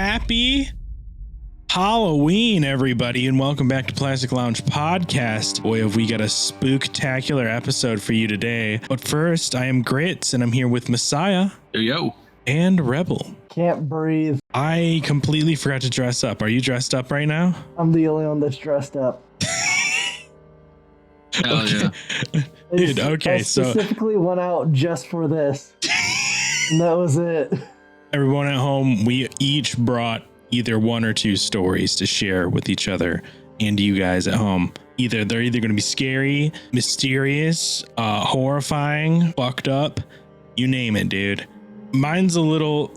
Happy Halloween, everybody, and welcome back to Plastic Lounge Podcast. Boy, have we got a spooktacular episode for you today. But first, I am Grits, and I'm here with Messiah. Yo. And Rebel. Can't breathe. I completely forgot to dress up. Are you dressed up right now? I'm the only one that's dressed up. Hell yeah. Dude, okay, I specifically went out just for this. And that was it. Everyone at home, we each brought either one or two stories to share with each other and you guys at home. They're either going to be scary, mysterious, horrifying, fucked up, you name it, dude. Mine's a little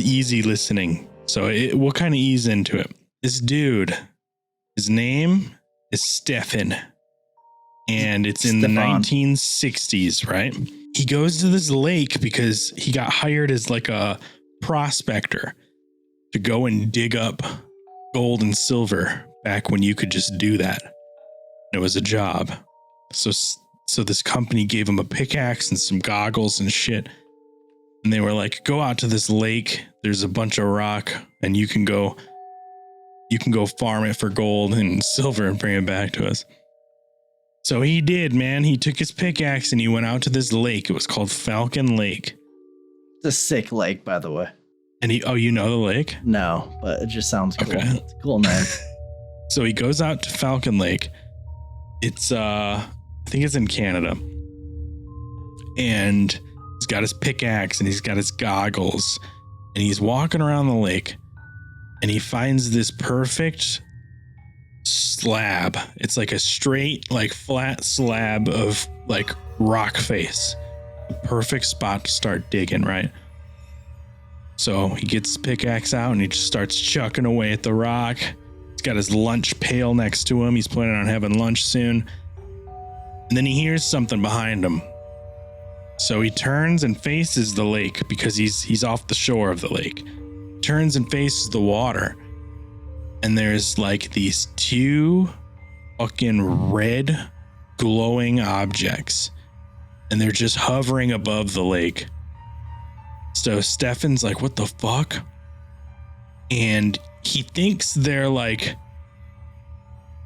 easy listening, so we'll kind of ease into it. This dude, his name is Stefan, and it's in the 1960s, right? He goes to this lake because he got hired as like a prospector to go and dig up gold and silver back when you could just do that. It was a job. So this company gave him a pickaxe and some goggles and shit. And they were like, go out to this lake. There's a bunch of rock and you can go farm it for gold and silver and bring it back to us. So he did, man. He took his pickaxe and he went out to this lake. It was called Falcon Lake. It's a sick lake, by the way. And you know the lake? No, but it just sounds cool. Okay. It's a cool name. So he goes out to Falcon Lake. It's I think it's in Canada. And he's got his pickaxe and he's got his goggles and he's walking around the lake and he finds this perfect slab. It's like a straight, like flat slab of like rock face. The perfect spot to start digging, right? So he gets his pickaxe out and he just starts chucking away at the rock. He's got his lunch pail next to him. He's planning on having lunch soon. And then he hears something behind him. So he turns and faces the lake because he's off the shore of the lake. Turns and faces the water. And there's like these two fucking red glowing objects. And they're just hovering above the lake. So Stefan's like, what the fuck? And he thinks they're like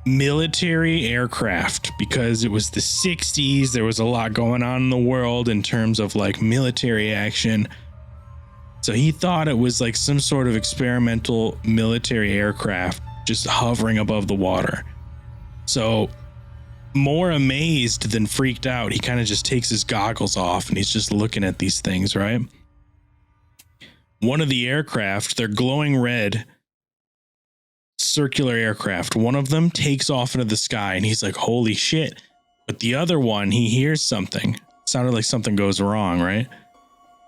military aircraft because it was the 60s. There was a lot going on in the world in terms of like military action. So he thought it was like some sort of experimental military aircraft just hovering above the water. So more amazed than freaked out, he kind of just takes his goggles off and he's just looking at these things, right? One of the aircraft, they're glowing red, circular aircraft. One of them takes off into the sky and he's like, holy shit. But the other one, he hears something. It sounded like something goes wrong, right?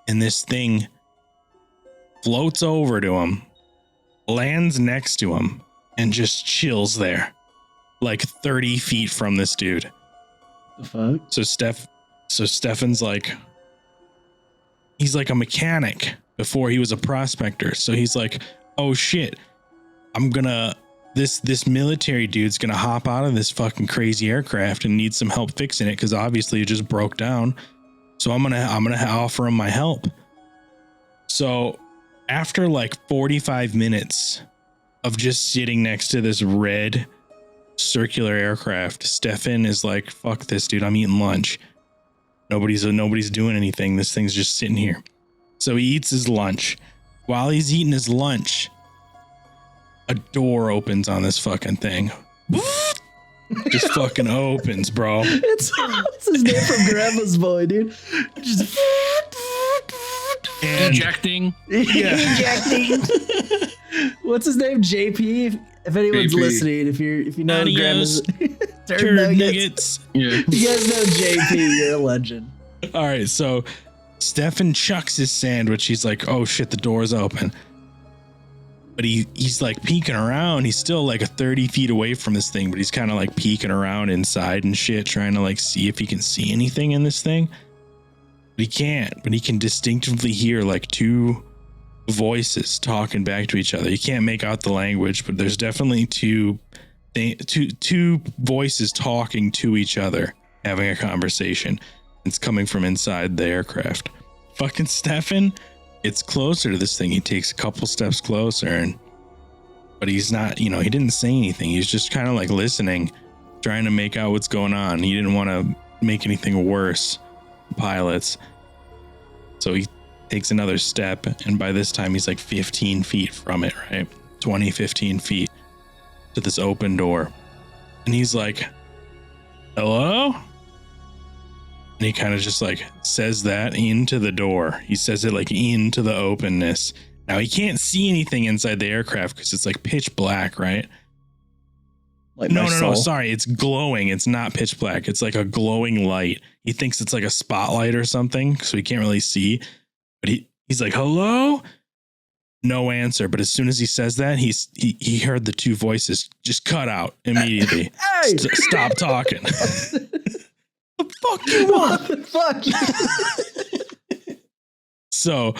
And this thing floats over to him, lands next to him, and just chills there, like 30 feet from this dude. The fuck? So Stefan's like, he's like a mechanic before he was a prospector. So he's like, oh shit, this military dude's gonna hop out of this fucking crazy aircraft and need some help fixing it because obviously it just broke down. So I'm gonna offer him my help. So after like 45 minutes of just sitting next to this red circular aircraft, Stefan is like, fuck this, dude, I'm eating lunch. Nobody's doing anything. This thing's just sitting here. So he eats his lunch. While he's eating his lunch, a door opens on this fucking thing. Just fucking opens, bro. It's his name from Grandma's Boy, dude. Just Injecting. Yeah. Ejecting. What's his name? JP. If anyone's JP. listening, if you know Adios. Grandma's Turd nuggets. Yeah. You guys know JP, you're a legend. All right, so Stefan chucks his sandwich. He's like, oh shit, the door's open. But he's like peeking around. He's still like 30 feet away from this thing, but he's kind of like peeking around inside and shit, trying to like see if he can see anything in this thing. But he can't, but he can distinctively hear like two voices talking back to each other. You can't make out the language, but there's definitely two voices talking to each other, having a conversation. It's coming from inside the aircraft. Fucking Stefan gets closer to this thing. He takes a couple steps closer, but he's not, he didn't say anything. He's just kind of like listening, trying to make out what's going on. He didn't want to make anything worse, pilots. So he takes another step, and by this time he's like 15 feet from it, right? 20, 15 feet to this open door. And he's like, hello? And he kind of just like says that into the door. He says it like into the openness. Now he can't see anything inside the aircraft because it's like pitch black, right? Like no, sorry. It's glowing. It's not pitch black. It's like a glowing light. He thinks it's like a spotlight or something, so he can't really see. But he's like, hello? No answer. But as soon as he says that, he heard the two voices just cut out immediately. Hey! Stop talking. The fuck you want? What the fuck? So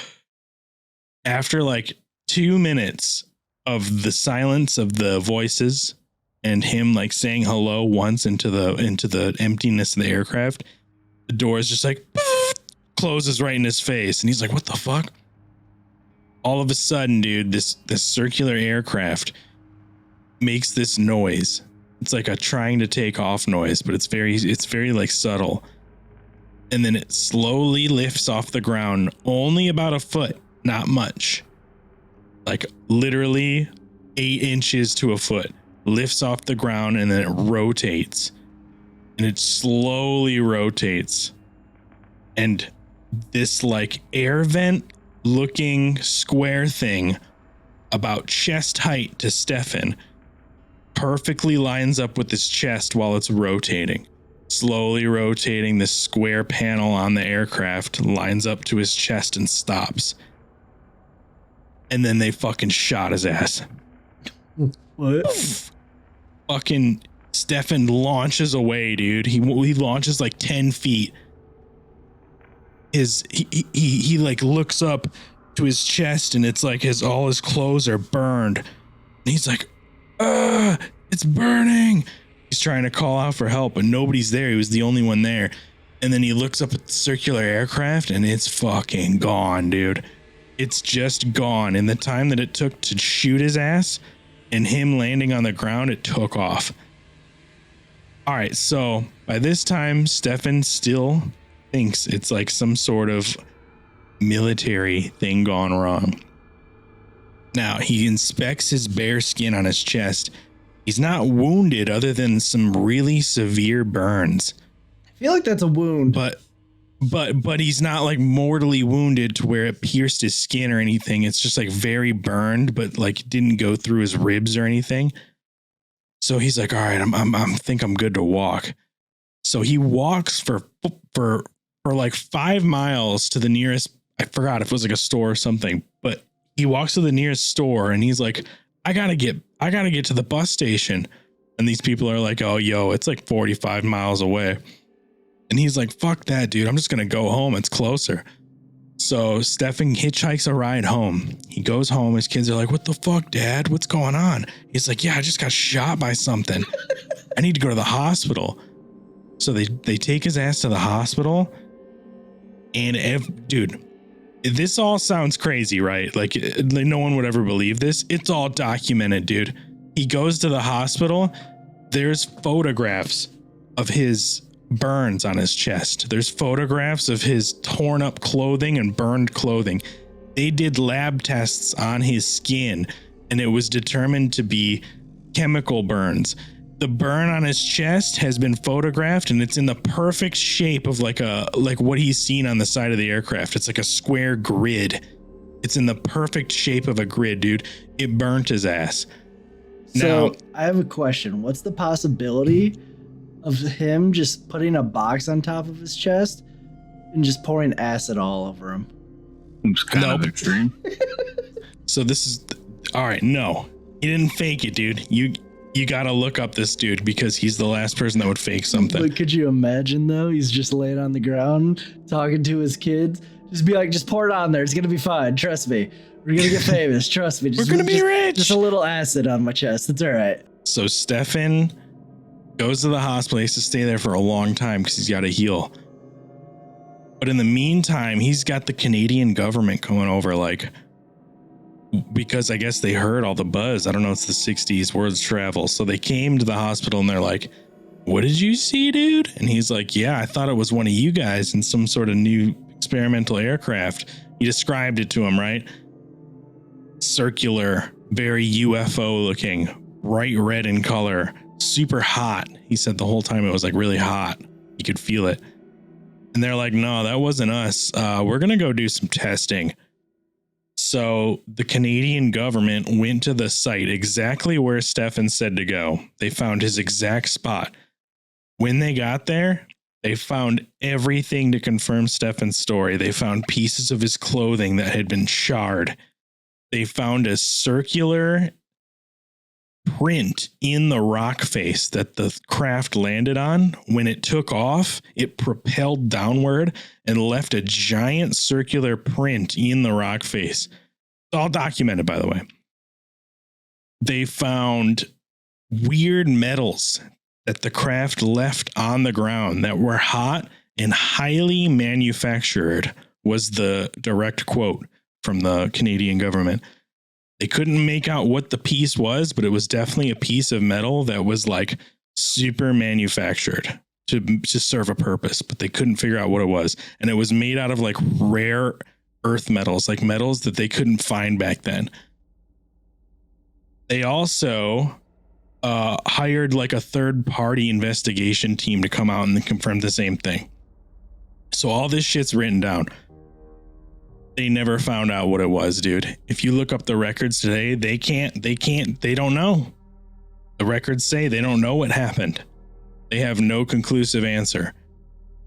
after like 2 minutes of the silence of the voices and him like saying hello once into the emptiness of the aircraft, the door is just like closes right in his face, and he's like, what the fuck? All of a sudden, dude, this circular aircraft makes this noise. It's like a trying to take off noise, but it's very like subtle. And then it slowly lifts off the ground, only about a foot, not much. Like literally 8 inches to a foot. Lifts off the ground, and then it rotates. And it slowly rotates. And this like air vent looking square thing about chest height to Stefan perfectly lines up with his chest while it's rotating. Slowly rotating, this square panel on the aircraft lines up to his chest and stops. And then they fucking shot his ass. What? Fucking Stefan launches away, dude. He launches like 10 feet. He like looks up to his chest, and it's like all his clothes are burned. And he's like, it's burning. He's trying to call out for help, but nobody's there. He was the only one there. And then he looks up at the circular aircraft, and it's fucking gone, dude. It's just gone. In the time that it took to shoot his ass and him landing on the ground, it took off. All right, so by this time, Stefan still thinks it's like some sort of military thing gone wrong. Now, he inspects his bare skin on his chest. He's not wounded other than some really severe burns. I feel like that's a wound. But he's not like mortally wounded to where it pierced his skin or anything. It's just like very burned, but like didn't go through his ribs or anything. So he's like, all right, I think I'm good to walk. So he walks for like 5 miles to the nearest, I forgot if it was like a store or something, but he walks to the nearest store, and he's like, I gotta get to the bus station. And these people are like, oh, yo, it's like 45 miles away. And he's like, fuck that, dude. I'm just going to go home. It's closer. So Stefan hitchhikes a ride home. He goes home. His kids are like, what the fuck, Dad? What's going on? He's like, yeah, I just got shot by something. I need to go to the hospital. So they take his ass to the hospital. And dude, this all sounds crazy, right? Like no one would ever believe this. It's all documented, dude. He goes to the hospital. There's photographs of his burns on his chest. There's photographs of his torn up clothing and burned clothing. They did lab tests on his skin, and it was determined to be chemical burns. The burn on his chest has been photographed, and it's in the perfect shape of like what he's seen on the side of the aircraft. It's like a square grid. It's in the perfect shape of a grid, dude. It burnt his ass. So Now, I have a question. What's the possibility of him just putting a box on top of his chest and just pouring acid all over him? It's kind of extreme. So this is all right. No, he didn't fake it, dude. You got to look up this dude because he's the last person that would fake something. But could you imagine though? He's just laying on the ground talking to his kids. Just be like, just pour it on there. It's gonna be fine. Trust me. We're gonna get famous. Trust me. We're gonna be rich. Just a little acid on my chest. It's all right. So Stefan goes to the hospital. He has to stay there for a long time because he's got to heal. But in the meantime, he's got the Canadian government coming over, like, because I guess they heard all the buzz. I don't know, it's the 60s, words travel. So they came to the hospital and they're like, what did you see, dude? And he's like, yeah, I thought it was one of you guys in some sort of new experimental aircraft. He described it to him, right? Circular, very UFO looking, bright red in color, super hot. He said the whole time it was like really hot. You could feel it. And they're like, no, that wasn't us. We're going to go do some testing. So the Canadian government went to the site exactly where Stefan said to go. They found his exact spot. When they got there, they found everything to confirm Stefan's story. They found pieces of his clothing that had been charred. They found a circular print in the rock face that the craft landed on. When it took off, it propelled downward and left a giant circular print in the rock face. It's all documented, by the way. They found weird metals that the craft left on the ground that were hot and highly manufactured, was the direct quote from the Canadian government. They couldn't make out what the piece was, but it was definitely a piece of metal that was like super manufactured to serve a purpose, but they couldn't figure out what it was. And it was made out of like rare earth metals, like metals that they couldn't find back then. They also hired like a third party investigation team to come out and confirm the same thing. So all this shit's written down. They never found out what it was, dude. If you look up the records today, they don't know. The records say they don't know what happened. They have no conclusive answer.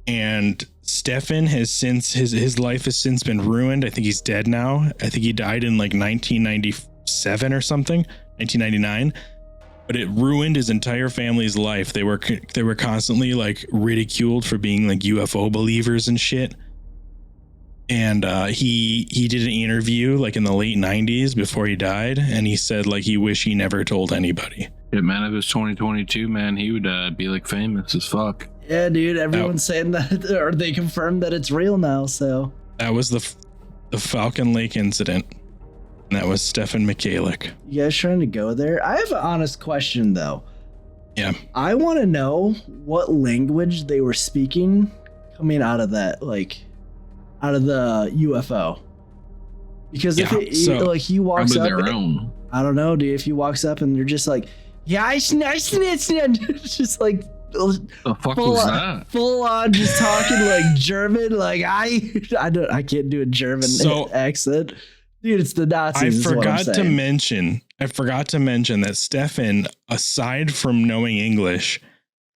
And Stefan has since, his life has since been ruined. I think he's dead now. I think he died in like 1997 or something, 1999. But it ruined his entire family's life. They were constantly like ridiculed for being like UFO believers and shit. And he did an interview like in the late 90s before he died, and he said like he wished he never told anybody. Yeah, man, if it was 2022, man, he would be like famous as fuck. Yeah, dude, everyone's saying that, or they confirmed that it's real now. So that was the Falcon Lake incident. And that was Stefan Michalik. You guys trying to go there? I have an honest question though. Yeah. I want to know what language they were speaking coming out of that, like out of the UFO. Because if like he walks up, I don't know, dude. If he walks up and they're just like, yeah, it's just like the fuck was that? Full on just talking like German, like I can't do a German accent. Dude, it's the Nazis. I forgot to mention that Stefan, aside from knowing English,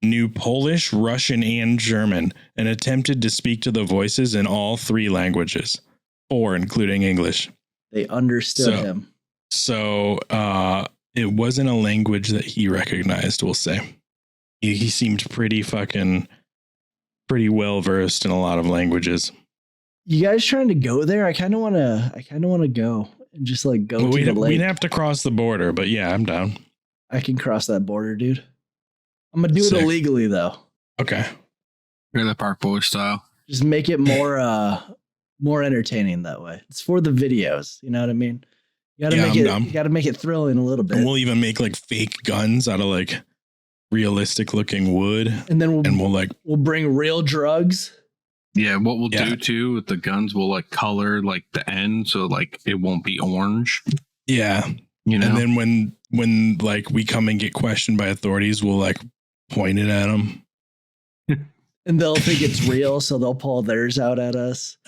knew Polish, Russian, and German, and attempted to speak to the voices in all three languages, 4 including English. They understood him. So it wasn't a language that he recognized, we'll say. He seemed pretty well versed in a lot of languages. You guys trying to go there? I kind of want to go and just like go to the lake. We'd have to cross the border, but yeah, I'm down. I can cross that border, dude. I'm gonna do it illegally though. Okay. You're the Park Boy style. Just make it more entertaining that way. It's for the videos. You know what I mean? You gotta make it thrilling a little bit. And we'll even make like fake guns out of like realistic looking wood. And then we'll bring real drugs. Yeah, what we'll do too with the guns, we'll like color like the end so like it won't be orange. Yeah. You know, and then when like we come and get questioned by authorities, we'll like point it at them. And they'll think it's real, so they'll pull theirs out at us.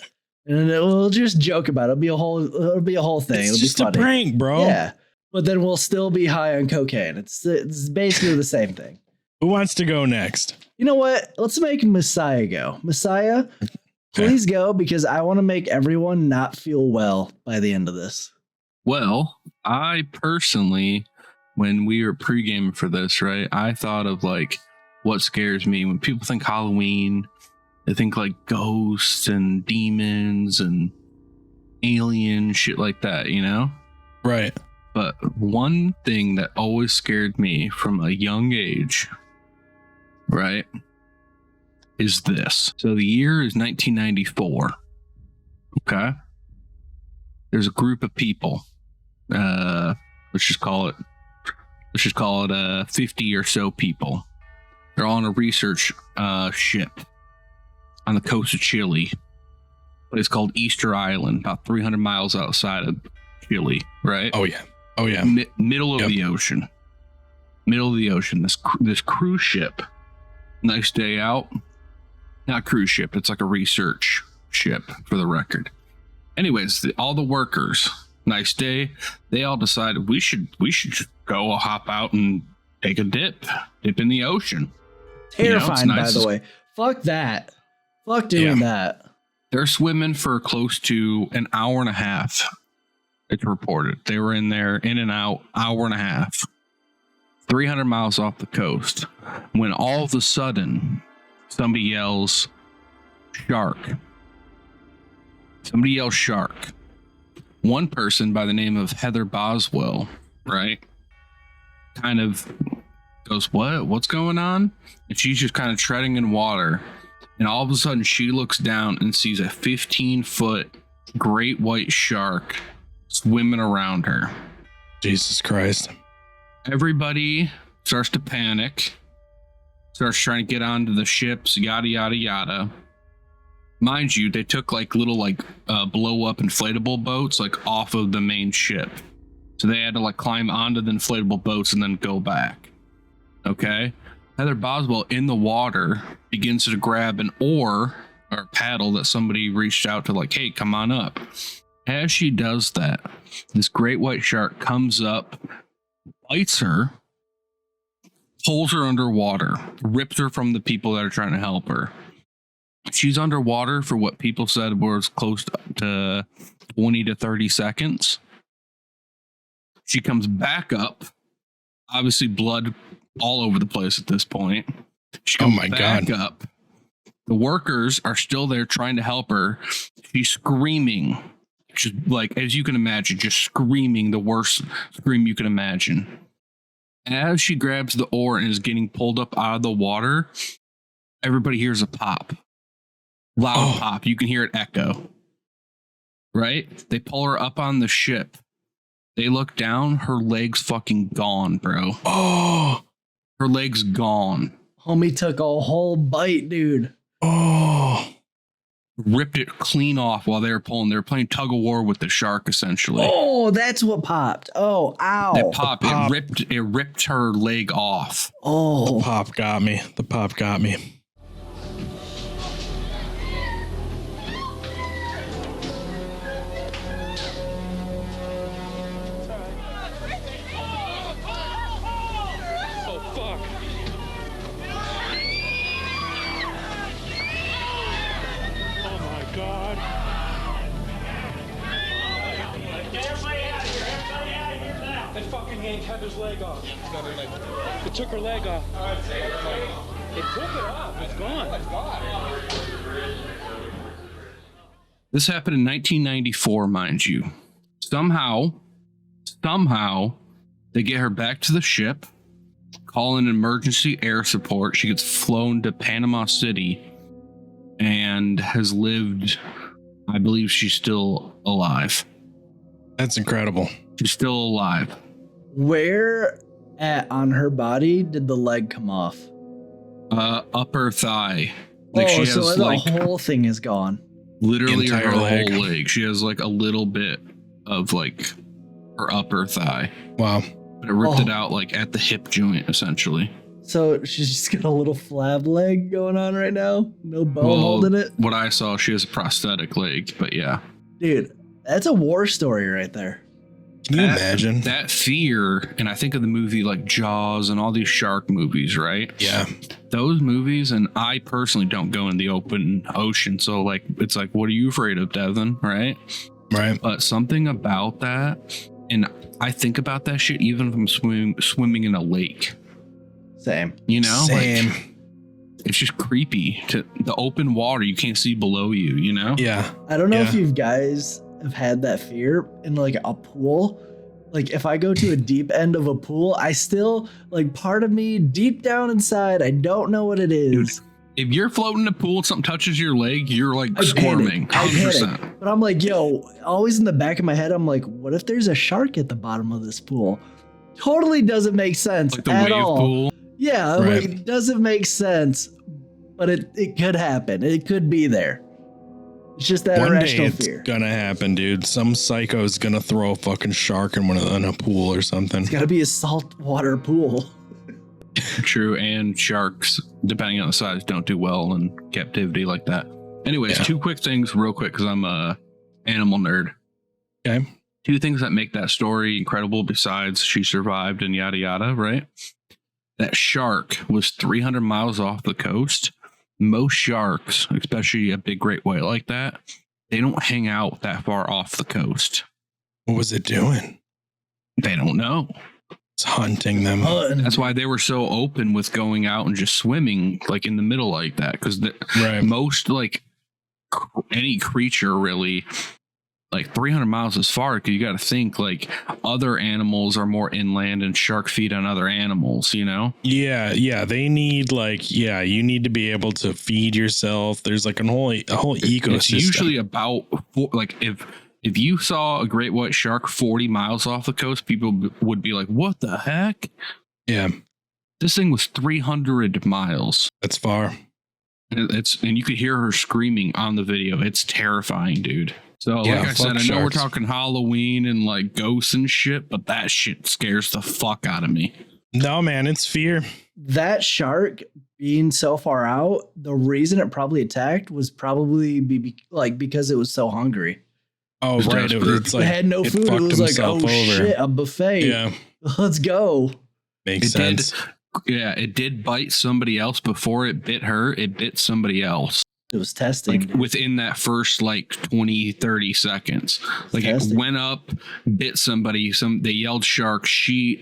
And we'll just joke about it. It'll be a whole thing. It's It'll just be funny. A prank, bro. Yeah. But then we'll still be high on cocaine. It's basically the same thing. Who wants to go next? You know what? Let's make Messiah go. Messiah, please go, because I want to make everyone not feel well by the end of this. Well, I personally, when we were pre-gaming for this, right, I thought of like what scares me. When people think Halloween, they think like ghosts and demons and alien shit like that, you know? Right. But one thing that always scared me from a young age, right, is this. So the year is 1994. Okay. There's a group of people. Let's just call it 50 or so people. They're on a research ship on the coast of Chile. It's called Easter Island, about 300 miles outside of Chile, right? Oh yeah. Middle of the ocean. Middle of the ocean. This cruise ship. Nice day out. Not cruise ship. It's like a research ship, for the record. Anyways, all the workers. Nice day. They all decided we should just go hop out and take a dip in the ocean. Terrifying, nice. By the way. Fuck that. Fuck doing that. They're swimming for close to an hour and a half. It's reported. They were in there, in and out, hour and a half. 300 miles off the coast. When all of a sudden, somebody yells, shark. Somebody yells shark. One person by the name of Heather Boswell, right? Kind of goes, what? What's going on? And she's just kind of treading in water. And all of a sudden, she looks down and sees a 15-foot great white shark swimming around her. Jesus Christ. Everybody starts to panic, starts trying to get onto the ships, yada, yada, yada. Mind you, they took little blow up inflatable boats off of the main ship. So they had to climb onto the inflatable boats and then go back. Okay. Heather Boswell in the water begins to grab an oar or paddle that somebody reached out to hey, come on up. As she does that, this great white shark comes up, bites her, pulls her underwater, rips her from the people that are trying to help her. She's underwater for what people said was close to 20 to 30 seconds. She comes back up, obviously blood all over the place at this point. She comes back up. The workers are still there trying to help her. She's screaming. Just as you can imagine, just screaming the worst scream you can imagine. As she grabs the oar and is getting pulled up out of the water, everybody hears a pop. Loud pop. You can hear it echo. Right? They pull her up on the ship. They look down. Her leg's fucking gone, bro. Oh. Her leg's gone. Homie took a whole bite, dude. Oh. Ripped it clean off while they were pulling. They were playing tug of war with the shark, essentially. Oh, that's what popped. Oh, ow. It popped. It ripped her leg off. Oh. The pop got me. Heather's leg off. It took her leg off. It took it off. It's gone. This happened in 1994, mind you. Somehow, they get her back to the ship, call in emergency air support. She gets flown to Panama City and has lived, I believe she's still alive. That's incredible. She's still alive. Where on her body did the leg come off? Upper thigh. She has the whole thing is gone. Literally her whole leg. She has a little bit of her upper thigh. Wow. But it ripped it out at the hip joint, essentially. So she's just got a little flab leg going on right now? No bone holding it? What I saw, she has a prosthetic leg, but yeah. Dude, that's a war story right there. Can you imagine? That fear, and I think of the movie Jaws and all these shark movies, right? Yeah. Those movies, and I personally don't go in the open ocean, so it's what are you afraid of, Devin, right? Right. But something about that, and I think about that shit even if I'm swimming in a lake. Same. Same. It's just creepy. To the open water, you can't see below you, Yeah. I don't know if you guys have had that fear in a pool. If I go to a deep end of a pool, I still part of me deep down inside, I don't know what it is. Dude, if you're floating in a pool, something touches your leg, you're like I squirming. panic. 100%. But I'm like, yo, always in the back of my head, I'm like, what if there's a shark at the bottom of this pool? Totally doesn't make sense Like the at wave all. pool. Yeah, Right. like it doesn't make sense, but it could happen. It could be there. It's just that One day irrational it's fear. gonna happen, dude. Some psycho's gonna throw a fucking shark in a pool or something. It's got to be a saltwater pool. True, and sharks, depending on the size, don't do well in captivity like that. Anyways, Yeah. 2 quick things real quick because I'm a animal nerd. Okay. 2 things that make that story incredible besides she survived and yada yada, right? That shark was 300 miles off the coast. Most sharks, especially a big great white like that, they don't hang out that far off the coast. What was it doing? They don't know. It's hunting them. That's why they were so open with going out and just swimming like in the middle like that. Because Right. most like any creature really, like 300 miles is far. Because you got to think like other animals are more inland and shark feed on other animals, you know? Yeah. They need you need to be able to feed yourself. There's like a whole ecosystem. It's usually about like if you saw a great white shark 40 miles off the coast, people would be like, what the heck? Yeah, This thing was 300 miles. that's far. And you could hear her screaming on the video. It's terrifying, dude. So Yeah, like I said, fuck I know we're sharks. talking Halloween and like ghosts and shit, but that shit scares the fuck out of me. No, man, it's fear. That shark being so far out, the reason it probably attacked was probably because it was so hungry. Oh, It's right. desperate. It's It like had no it food. It fucked was like, himself oh over. shit, a buffet. Yeah, Let's go. makes It sense. It did bite somebody else before it bit her. It bit somebody else. It was testing. Like within that first like 20, 30 seconds. Like Fantastic. it went up, bit somebody, they yelled shark.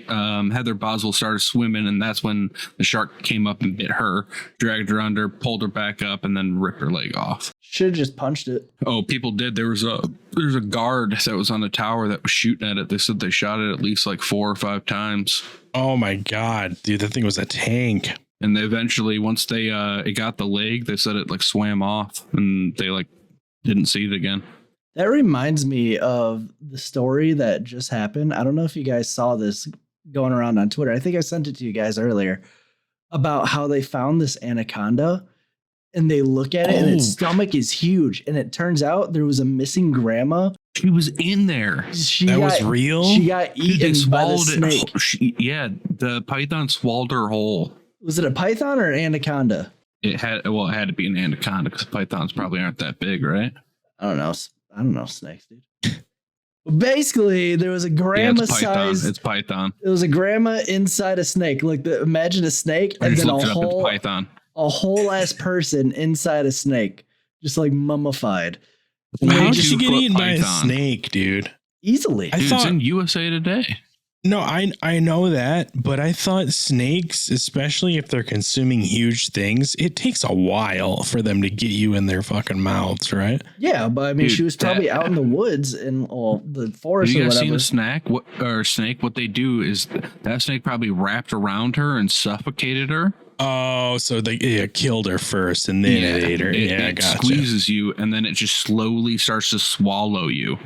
Heather Boswell started swimming, and that's when the shark came up and bit her, dragged her under, pulled her back up, and then ripped her leg off. Should have just punched it. Oh, people did. There was a guard that was on the tower that was shooting at it. They said they shot it at least like 4 or 5 times. Oh my god, dude, that thing was a tank. And they eventually, once they it got the leg, they said it like swam off, and they like didn't see it again. That reminds me of the story that just happened. I don't know if you guys saw this going around on Twitter. I think I sent it to you guys earlier about how they found this anaconda and they look at it and its stomach is huge. And it turns out there was a missing grandma. She was in there. That was real? She got Dude, they eaten by the swallowed snake. it. Yeah, the python swallowed her whole. Was it a python or an anaconda? It had to be an anaconda because pythons probably aren't that big, right? I don't know snakes, dude. Basically, there was a grandma it's python. size. It's python. It was a grandma inside a snake. Like imagine a snake I and just then looked it up. It's python. a whole ass person inside a snake, just like mummified. How did she get 22-foot eaten by a python. snake, dude? Easily. I Dude, thought- it's in USA Today. No, I know that, but I thought snakes, especially if they're consuming huge things, it takes a while for them to get you in their fucking mouths, right? Yeah, but I mean, Dude, she was probably that- out in the woods and the Have forest you or guys whatever. seen a snake? What they do is that snake probably wrapped around her and suffocated her. Oh, so they killed her first and then it ate her. It Gotcha. squeezes you, and then it just slowly starts to swallow you.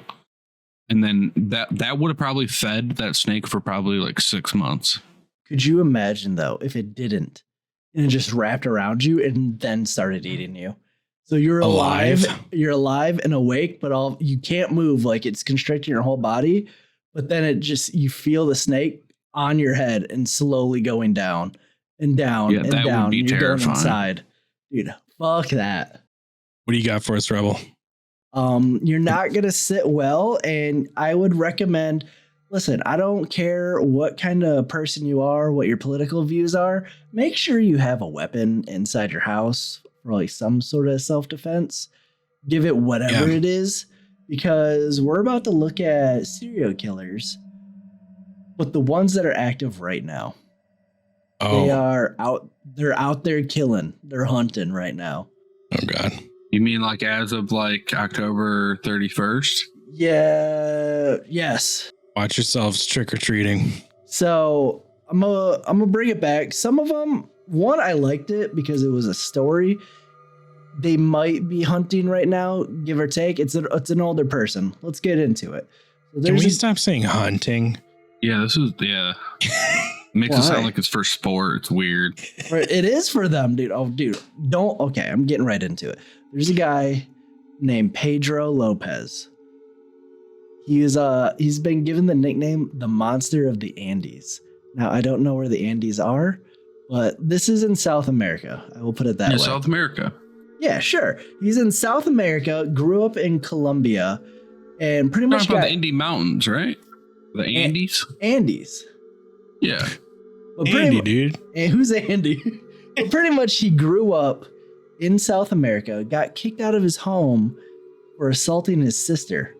And then that would have probably fed that snake for probably like 6 months. Could you imagine though if it didn't and it just wrapped around you and then started eating you? So you're alive, you're alive and awake, but you can't move, like it's constricting your whole body. But then you feel the snake on your head and slowly going down and down and that down. would be You're terrifying. going inside, dude. Fuck that. What do you got for us, Rebel? You're not gonna sit well, and I would recommend. Listen, I don't care what kind of person you are, what your political views are. Make sure you have a weapon inside your house for like some sort of self-defense. Give it whatever it is, because we're about to look at serial killers, but the ones that are active right now. They are out. They're out there killing. They're hunting right now. Oh God. You mean like as of like October 31st? Yeah. Yes. Watch yourselves trick or treating. So I'm gonna bring it back. Some of them one, I liked it because it was a story. They might be hunting right now, give or take. It's an older person. Let's get into it. So Can we stop saying hunting? Yeah, makes it sound like it's for sport. It's weird. It is for them, dude. Oh, dude, don't. Okay, I'm getting right into it. There's a guy named Pedro Lopez. He's been given the nickname the Monster of the Andes. Now, I don't know where the Andes are, but this is in South America. I will put it that way. South America. Yeah, sure. He's in South America, grew up in Colombia, and pretty much got the Andes Mountains, right? The Andes? Andes. Yeah. Andy, dude. And who's Andy? But pretty much he grew up in South America, got kicked out of his home for assaulting his sister.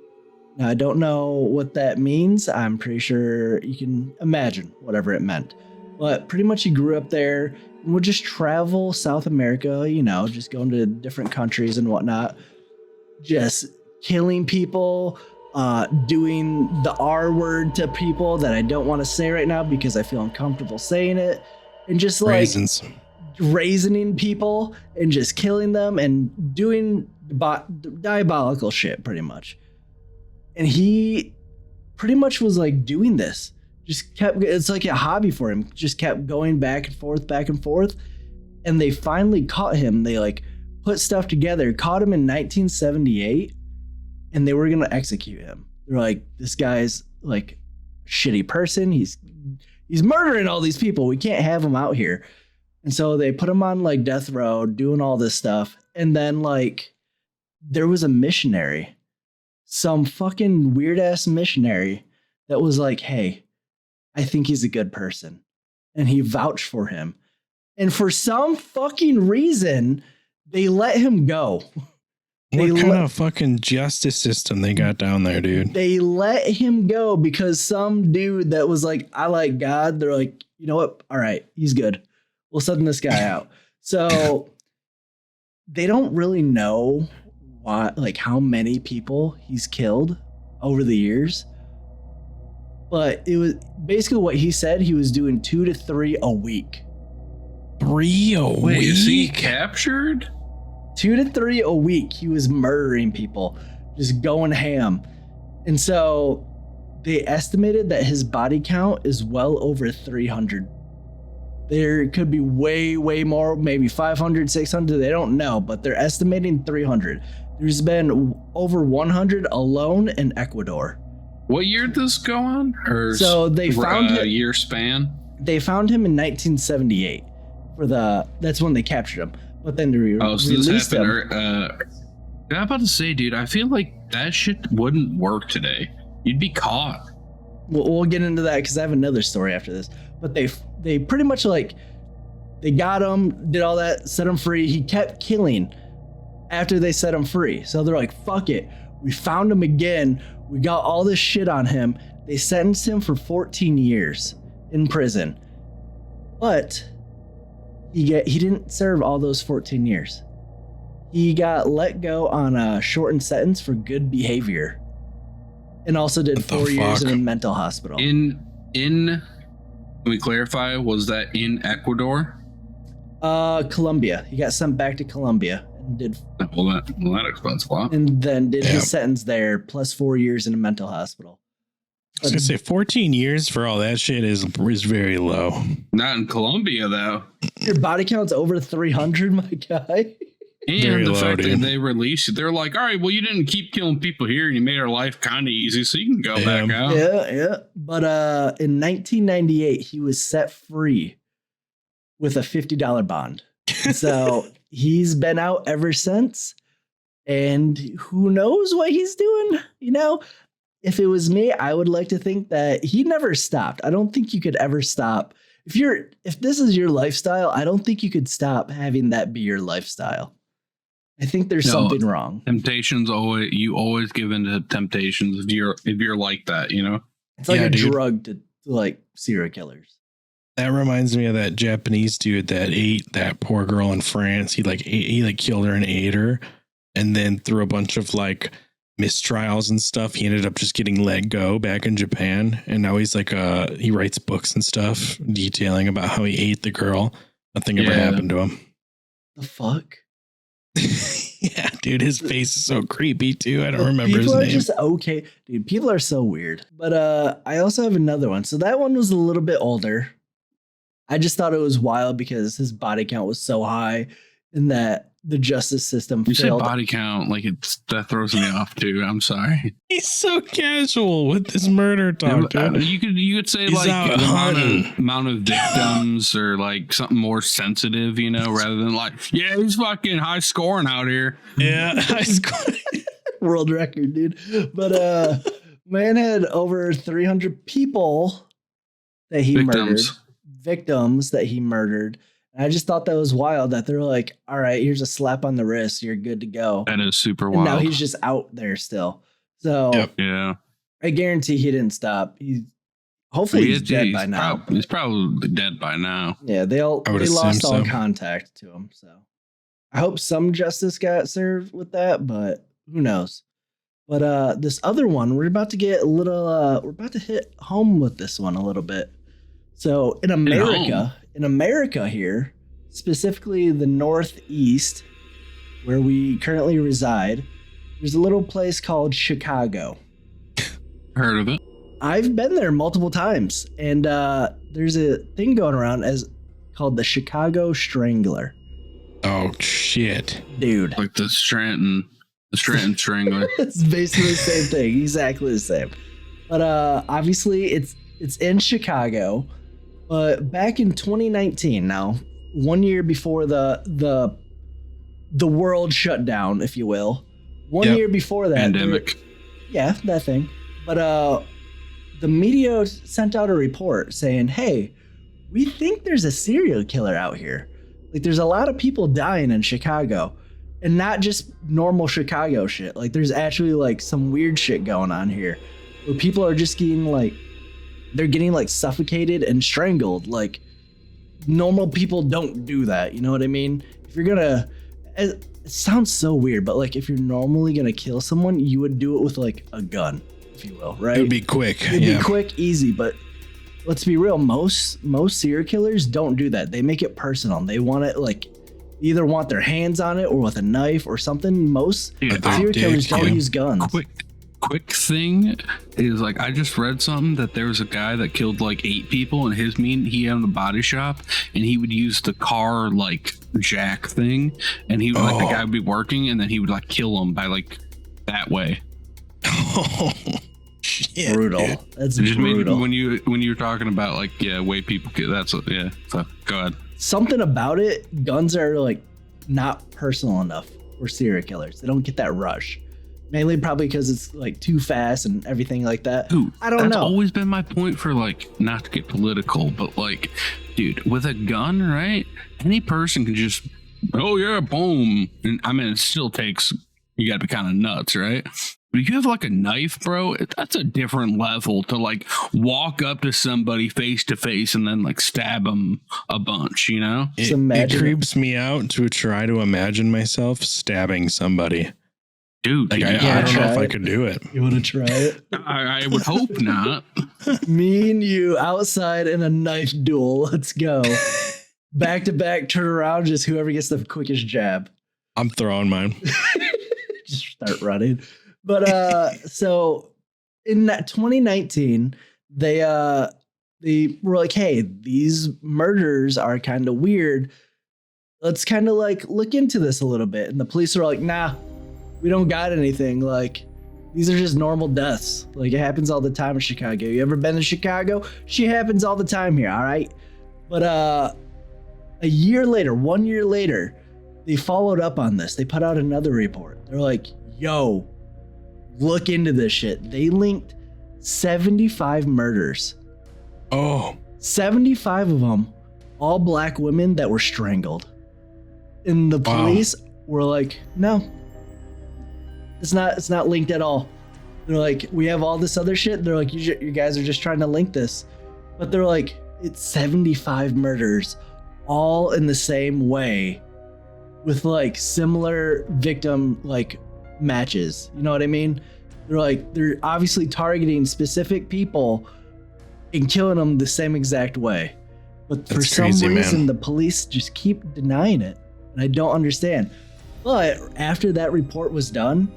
Now, I don't know what that means. I'm pretty sure you can imagine whatever it meant. But pretty much he grew up there and would just travel South America, just going to different countries and whatnot. Just killing people, doing the R word to people that I don't want to say right now because I feel uncomfortable saying it. And just like raisening people and just killing them and doing diabolical shit pretty much. And he pretty much was like doing this. It's like a hobby for him. Just kept going back and forth. And they finally caught him. They like put stuff together, caught him in 1978, and they were going to execute him. They're like, this guy's like a shitty person. He's murdering all these people. We can't have him out here. And so they put him on like death row, doing all this stuff. And then like there was a missionary, some fucking weird ass missionary that was like, hey, I think he's a good person. And he vouched for him. And for some fucking reason, they let him go. What kind of fucking justice system they got down there, dude? They let him go because some dude that was like, I like God. They're like, you know what? All right, he's good. We'll send this guy out. So they don't really know how many people he's killed over the years. But it was basically what he said. He was doing 2 to 3 a week. 3 a week? Wait, is he captured? 2 to 3 a week. He was murdering people, just going ham. And so they estimated that his body count is well over 300. There could be way, way more, maybe 500, 600. They don't know, but they're estimating 300. There's been over 100 alone in Ecuador. What year did this go on? Or so they found a year span? They found him in 1978. That's when they captured him. But then they released him. I'm about to say, dude, I feel like that shit wouldn't work today. You'd be caught. We'll get into that because I have another story after this. But they pretty much they got him, did all that, set him free. He kept killing after they set him free. So they're like, fuck it. We found him again. We got all this shit on him. They sentenced him for 14 years in prison. But he didn't serve all those 14 years. He got let go on a shortened sentence for good behavior. And also did 4 years in a mental hospital. Can we clarify, was that in Ecuador? Colombia. He got sent back to Colombia and did. Well, that explains a lot. And then did his sentence there, plus 4 years in a mental hospital. I was gonna say 14 years for all that shit is very low. Not in Colombia though. Your body count's over 300, my guy. And very the low, fact dude. that they released it, they're like, all right, well, you didn't keep killing people here and you made our life kind of easy, so you can go back out. Yeah. But in 1998, he was set free with a $50 bond. So he's been out ever since. And who knows what he's doing? If it was me, I would like to think that he never stopped. I don't think you could ever stop. If this is your lifestyle, I don't think you could stop having that be your lifestyle. I think there's something wrong. Temptations you always give in to temptations if you're like that, It's like a drug to like serial killers. That reminds me of that Japanese dude that ate that poor girl in France. He killed her and ate her, and then through a bunch of mistrials and stuff, he ended up just getting let go back in Japan. And now he's he writes books and stuff detailing about how he ate the girl. Nothing ever happened to him. The fuck? Yeah, dude, his face is so creepy too. I don't remember his People are name. just okay, dude. People are so weird. But I also have another one. So that one was a little bit older. I just thought it was wild because his body count was so high, and that the justice system You failed. said body count, like that throws me off too. I'm sorry. He's so casual with this murder talk. Dude. You could say He's like out the hunting. amount of victims or like something more sensitive, you know, rather than like, yeah, he's fucking high scoring out here. Yeah, World record, dude. But man had over 300 people that he murdered. Victims that he murdered. And I just thought that was wild that they're like, all right, here's a slap on the wrist. You're good to go. That is super and wild. now he's just out there still. So yeah, I guarantee he didn't stop. Hopefully he's dead by now. He's probably dead by now. Yeah, they lost all so. contact to him. So I hope some justice got served with that, but who knows? But this other one, we're about to get a little we're about to hit home with this one a little bit. So in America here, specifically the Northeast, where we currently reside, there's a little place called Chicago. Heard of it? I've been there multiple times, and there's a thing going around called the Chicago Strangler. Oh shit, dude! Like the Scranton Strangler. It's basically the same thing, exactly the same. But obviously, it's in Chicago. But back in 2019, now 1 year before the world shut down, if you will, 1 year before that, pandemic. That thing. But the media sent out a report saying, "Hey, we think there's a serial killer out here. Like, there's a lot of people dying in Chicago, and not just normal Chicago shit. Like, there's actually like some weird shit going on here, where people are just getting like." They're getting like suffocated and strangled. Like, normal people don't do that. You know what I mean? If you're gonna, it sounds so weird, but like if you're normally gonna kill someone, you would do it with like a gun, if you will, right? It would be quick. It'd be quick, easy. But let's be real. Most serial killers don't do that. They make it personal. They want it like either want their hands on it or with a knife or something. Most serial killers don't use guns. Quick thing is like I just read something that there was a guy that killed like 8 people and he owned a body shop and he would use the car like jack thing and he would like the guy would be working and then he would like kill him by like that way. Oh shit, brutal. Dude. That's just brutal. When you were talking about like way people kill, that's so go ahead. Something about it, guns are like not personal enough for serial killers. They don't get that rush. Mainly probably because it's like too fast and everything like that. Dude, I don't know. That's always been my point for like, not to get political, but like, dude, with a gun, right? Any person can just, oh yeah, boom. And I mean, it still takes, you gotta be kind of nuts, right? But if you have like a knife, bro, that's a different level to like walk up to somebody face to face and then like stab them a bunch, you know? It creeps me out to try to imagine myself stabbing somebody. Dude, like, I don't know if I could do it. You want to try it? I would hope not. Me and you outside in a knife duel. Let's go. Back to back, turn around, just whoever gets the quickest jab. I'm throwing mine. Just start running. But so in that 2019, they were like, hey, these murders are kind of weird. Let's kind of like look into this a little bit. And the police are like, nah. We don't got anything. Like, these are just normal deaths. Like, it happens all the time in Chicago. You ever been to Chicago? Shit happens all the time here, all right? But 1 year later, they followed up on this. They put out another report. They're like, yo, look into this shit. They linked 75 murders. 75 of them, all black women that were strangled. And the police were like, no. It's not linked at all. They're like, we have all this other shit. They're like, you guys are just trying to link this. But they're like, it's 75 murders all in the same way with like similar victim like matches. You know what I mean? They're obviously targeting specific people and killing them the same exact way. But That's for some crazy, reason, man. the police just keep denying it. And I don't understand. But after that report was done,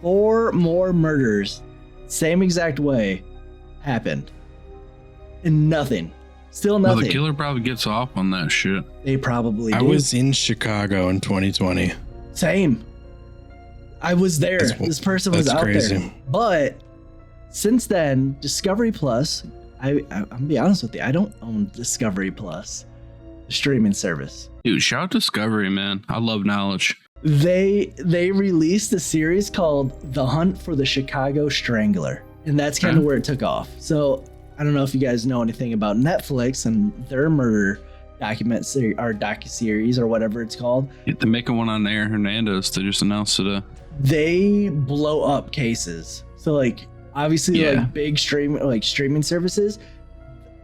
4 more murders, same exact way, happened. And nothing. Still Well, nothing. the killer probably gets off on that shit. They probably I do. was in Chicago in 2020. Same. I was there. That's- This person was that's out crazy. there. But since then, Discovery Plus, I'm gonna be honest with you, I don't own Discovery Plus, the streaming service. Dude, shout out Discovery, man. I love knowledge. They released a series called The Hunt for the Chicago Strangler, and that's kind of where it took off. So I don't know if you guys know anything about Netflix and their murder docuseries or whatever it's called. They're making one on Aaron Hernandez. They just announced today. They blow up cases. So like obviously Yeah. like big streaming services,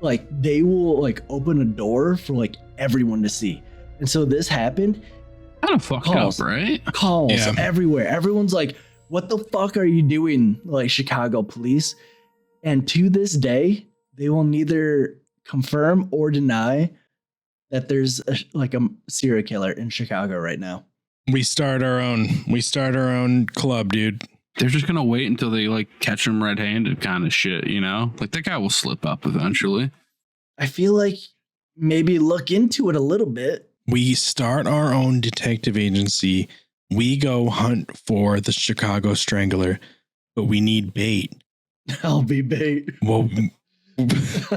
like they will like open a door for like everyone to see. And so this happened. Kind of fucked Calls. up, right? Calls Yeah. everywhere. Everyone's like, what the fuck are you doing, like Chicago police? And to this day, they will neither confirm or deny that there's a serial killer in Chicago right now. We start our own club, dude. They're just gonna wait until they like catch him red-handed, kind of shit. You know, like that guy will slip up eventually. I feel like maybe look into it a little bit. We start our own detective agency. We go hunt for the Chicago Strangler, but we need bait. I'll be bait. Well,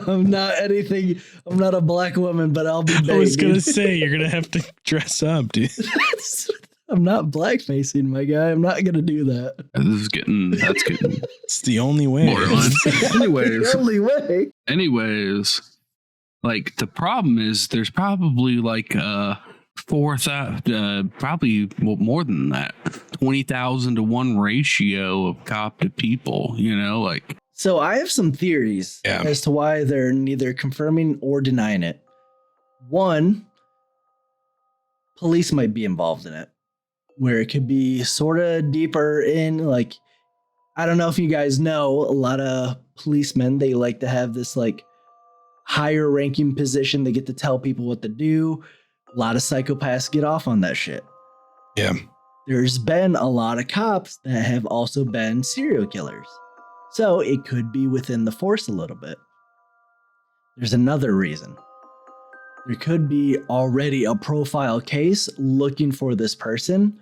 I'm not anything. I'm not a black woman, but I'll be bait. I was gonna dude. say you're gonna have to dress up, dude. I'm not blackfacing, my guy. I'm not gonna do that. That's getting It's the only way. borderline. The only way. Anyways, like the problem is there's probably like 4,000, probably more than that, 20,000 to 1 ratio of cop to people. You know, like. So I have some theories Yeah. as to why they're neither confirming or denying it. One, police might be involved in it, where it could be sort of deeper in, like, I don't know if you guys know, a lot of policemen, they like to have this like higher ranking position. They get to tell people what to do. A lot of psychopaths get off on that shit. Yeah. There's been a lot of cops that have also been serial killers. So it could be within the force a little bit. There's another reason. There could be already a profile case looking for this person,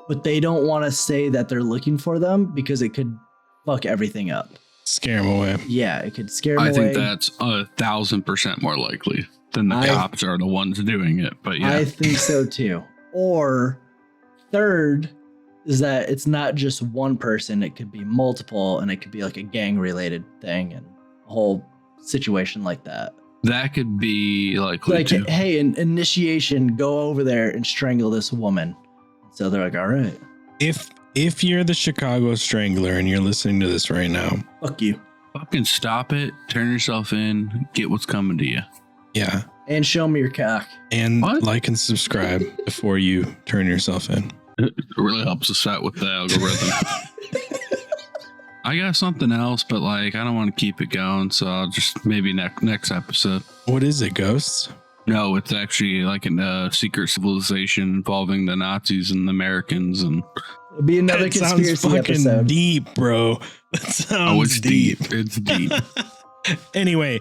but they don't want to say that they're looking for them because it could fuck everything up. Scare him away. Yeah, it could scare them I away. think that's 1,000% more likely than the I- cops are the ones doing it. But yeah, I think so too. Or third is that it's not just one person, it could be multiple, and it could be like a gang related thing and a whole situation like that. that could be likely Like, too. hey, initiation, go over there and strangle this woman. So they're like, all right, If you're the Chicago Strangler and you're listening to this right now, fuck you. Fucking stop it. Turn yourself in. Get what's coming to you. yeah, And show me your cock. and What? like and subscribe before you turn yourself in. It really helps us out with the algorithm. I got something else, but like I don't want to keep it going, so I'll just maybe next episode. What is it, ghosts? No, it's actually like a secret civilization involving the Nazis and the Americans, and It'll be another That sounds conspiracy fucking episode. deep, bro. That sounds oh, it's deep. It's deep. Anyway,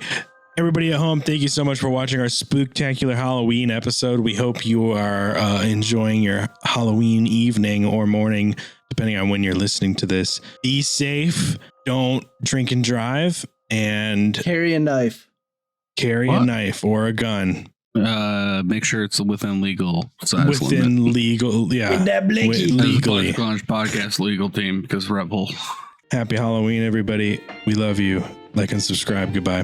everybody at home, thank you so much for watching our spooktacular Halloween episode. We hope you are enjoying your Halloween evening or morning, depending on when you're listening to this. Be safe. Don't drink and drive, and Carry a knife. carry a What? knife or a gun Make sure it's within legal size limit. within legal. Yeah, With that blinky. Wi- This is legally. Plunge Podcast legal team because Rebel. Happy Halloween, everybody. We love you. Like and subscribe. Goodbye.